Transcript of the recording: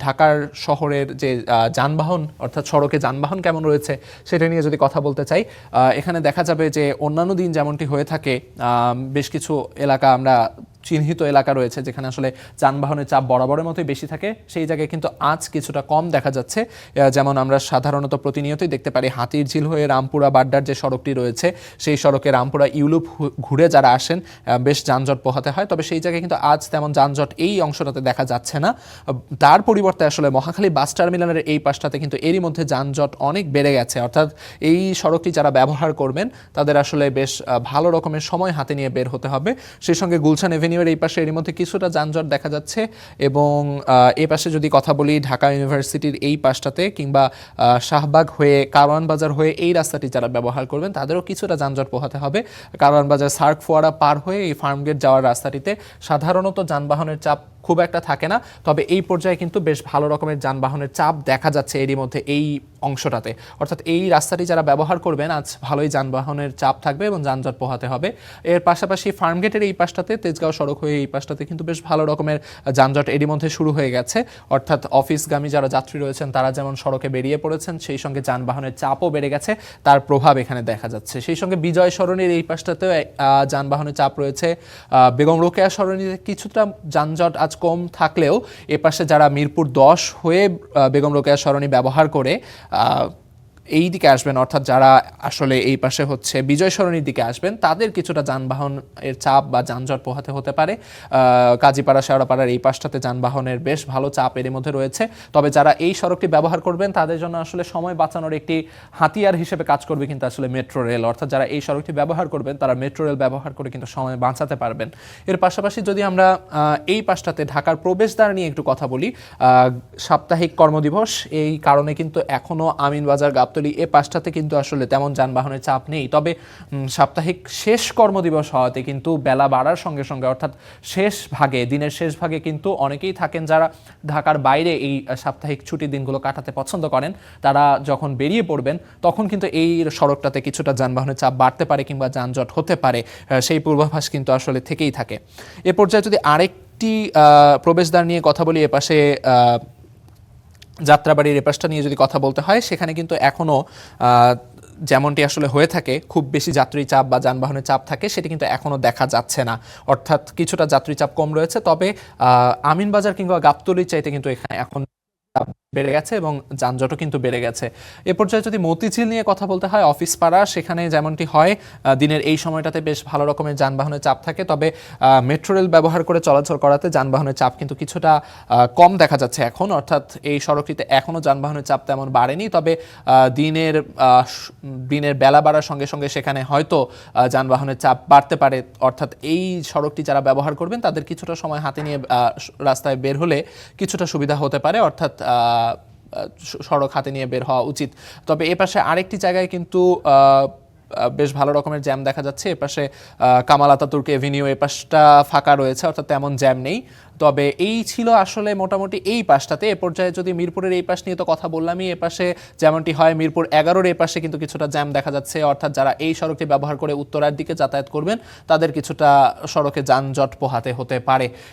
ঢাকার শহরের যে যানবাহন অর্থাৎ সড়কে যানবাহন কেমন রয়েছে সেটা নিয়ে যদি কথা বলতে চাই, এখানে দেখা যাবে যে অন্যান্য দিন যেমনটি হয়ে থাকে বেশ কিছু এলাকা আমরা চিহ্নিত এলাকা রয়েছে যেখানে আসলে যানবাহনের চাপ বরাবরের মতোই বেশি থাকে, সেই জায়গায় কিন্তু আজ কিছুটা কম দেখা যাচ্ছে। যেমন আমরা সাধারণত প্রতিনিয়তই দেখতে পারি হাতিরঝিল হয়ে রামপুরা বাড্ডার যে সড়কটি রয়েছে সেই সড়কে রামপুরা ইউলুপ ঘুরে যারা আসেন বেশ যানজট পোহাতে হয়, তবে সেই জায়গায় কিন্তু আজ তেমন যানজট এই অংশটাতে দেখা যাচ্ছে না। তার পরিবর্তে আসলে মহাখালী বাস টার্মিনালের এই পাশটাতে কিন্তু এরই মধ্যে যানজট অনেক বেড়ে গেছে, অর্থাৎ এই সড়কটি যারা ব্যবহার করবেন তাদের আসলে বেশ ভালো রকমের সময় হাতে নিয়ে বের হতে হবে। সেই সঙ্গে গুলশান এভিনিউয়ের এই পাশে এর মধ্যে কিছুটা যানজট দেখা যাচ্ছে, এবং এই পাশে যদি কথা বলি ঢাকা ইউনিভার্সিটির এই পাশটাতে কিংবা শাহবাগ হয়ে কারওয়ান বাজার হয়ে এই রাস্তাটি যারা ব্যবহার করবেন তাদেরও কিছুটা যানজট পোহাতে হবে। কারওয়ান বাজার সার্ক ফোয়ারা পার হয়ে এই ফার্মগেট যাওয়ার রাস্তাটিতে সাধারণত যানবাহনের চাপ খুব একটা থাকে না, তবে এই পর্যায়ে কিন্তু বেশ ভালো রকমের যানবাহনের চাপ দেখা যাচ্ছে এরই মধ্যে এই অংশটাতে, অর্থাৎ এই রাস্তাটি যারা ব্যবহার করবেন আজ ভালোই যানবাহনের চাপ থাকবে এবং যানজট পোহাতে হবে। এর পাশাপাশি ফার্মগেটের এই পাশটাতে তেজগাঁও সড়ক হয়ে এই পাশটাতে কিন্তু বেশ ভালো রকমের যানজট এরই মধ্যে শুরু হয়ে গেছে, অর্থাৎ অফিসগামী যারা যাত্রী রয়েছেন তারা যেমন সড়কে বেরিয়ে পড়েছেন সেই সঙ্গে যানবাহনের চাপও বেড়ে গেছে, তার প্রভাব এখানে দেখা যাচ্ছে। সেই সঙ্গে বিজয় সরণির এই পাশটাতেও যানবাহনের চাপ রয়েছে। বেগম রোকেয়া সরণিতে কিছুটা যানজট আজ কম থাকলেও এ পাশে যারা মিরপুর 10 হয়ে বেগম রোকেয়া সরণি ব্যবহার করে এই দিকে আসবেন, অর্থাৎ যারা আসলে এই পাশে হচ্ছে বিজয় সরণির দিকে আসবেন তাদের কিছুটা যানবাহনের চাপ বা যানজট পোহাতে হতে পারে। কাজীপাড়া শেওড়াপাড়ার এই পাশটাতে যানবাহনের বেশ ভালো চাপ এর মধ্যে রয়েছে, তবে যারা এই সড়কটি ব্যবহার করবেন তাদের জন্য আসলে সময় বাঁচানোর একটি হাতিয়ার হিসেবে কাজ করবে কিন্তু আসলে মেট্রো রেল, অর্থাৎ যারা এই সড়কটি ব্যবহার করবেন তারা মেট্রো রেল ব্যবহার করে কিন্তু সময় বাঁচাতে পারবেন। এর পাশাপাশি যদি আমরা এই পাশটাতে ঢাকার প্রবেশদ্বার নিয়ে একটু কথা বলি, সাপ্তাহিক কর্মদিবস এই কারণে কিন্তু এখনও আমিনবাজার গাবতলী এ পাশটাতে কিন্তু আসলে তেমন যানবাহনের চাপ নেই, তবে সাপ্তাহিক শেষ কর্মদিবস হওয়াতে কিন্তু বেলা বাড়ার সঙ্গে সঙ্গে অর্থাৎ শেষ ভাগে দিনের শেষ ভাগে কিন্তু অনেকেই থাকেন যারা ঢাকার বাইরে এই সাপ্তাহিক ছুটির দিনগুলো কাটাতে পছন্দ করেন, তারা যখন বেরিয়ে পড়বেন তখন কিন্তু এই সড়কটাতে কিছুটা যানবাহনের চাপ বাড়তে পারে কিংবা যানজট হতে পারে, সেই পূর্বাভাস কিন্তু আসলে থেকেই থাকে। এ পর্যায়ে যদি আরেকটি প্রবেশদ্বার নিয়ে কথা বলি, এপাশে যাত্রাবাড়ির এপাশটা নিয়ে যদি কথা বলতে হয় সেখানে কিন্তু এখনও যেমনটি আসলে হয়ে থাকে খুব বেশি যাত্রী চাপ বা যানবাহনের চাপ থাকে সেটি কিন্তু এখনও দেখা যাচ্ছে না, অর্থাৎ কিছুটা যাত্রী চাপ কম রয়েছে, তবে আমিনবাজার কিংবা গাবতলীর চাইতে কিন্তু এখানে এখন বেড়ে গেছে এবং যানজটও কিন্তু বেড়ে গেছে। এ পর্যায়ে যদি মতিঝিল নিয়ে কথা বলতে হয় অফিস পাড়া, সেখানে যেমনটি হয় দিনের এই সময়টাতে বেশ ভালো রকমের যানবাহনের চাপ থাকে, তবে মেট্রো রেল ব্যবহার করে চলাচল করাতে যানবাহনের চাপ কিন্তু কিছুটা কম দেখা যাচ্ছে এখন, অর্থাৎ এই সড়কটিতে এখনও যানবাহনের চাপ তেমন বাড়েনি, তবে দিনের বেলা বাড়ার সঙ্গে সঙ্গে সেখানে হয়তো যানবাহনের চাপ বাড়তে পারে, অর্থাৎ এই সড়কটি যারা ব্যবহার করবেন তাদের কিছুটা সময় হাতে নিয়ে রাস্তায় বের হলে কিছুটা সুবিধা হতে পারে, অর্থাৎ সড়ক হাতে নিয়ে বের হওয়া উচিত। তবে এ পাশে আরেকটি জায়গায় কিন্তু বেশ ভালো রকমের জ্যাম দেখা যাচ্ছে, এপাশে কামাল আতাতুর্ক এভিনিউ এ পাশটা ফাঁকা রয়েছে, অর্থাৎ তেমন জ্যাম নেই। তবে এই ছিল আসলে মোটামুটি এই পাশটাতে। এ পর্যায়ে যদি মিরপুরের এই পাশ নিয়ে তো কথা বললামই, এ পাশে যেমনটি হয় মিরপুর 11-র এই পাশে কিন্তু কিছুটা জ্যাম দেখা যাচ্ছে, অর্থাৎ যারা এই সড়কটি ব্যবহার করে উত্তরার দিকে যাতায়াত করবেন তাদের কিছুটা সড়কে যানজট পোহাতে হতে পারে।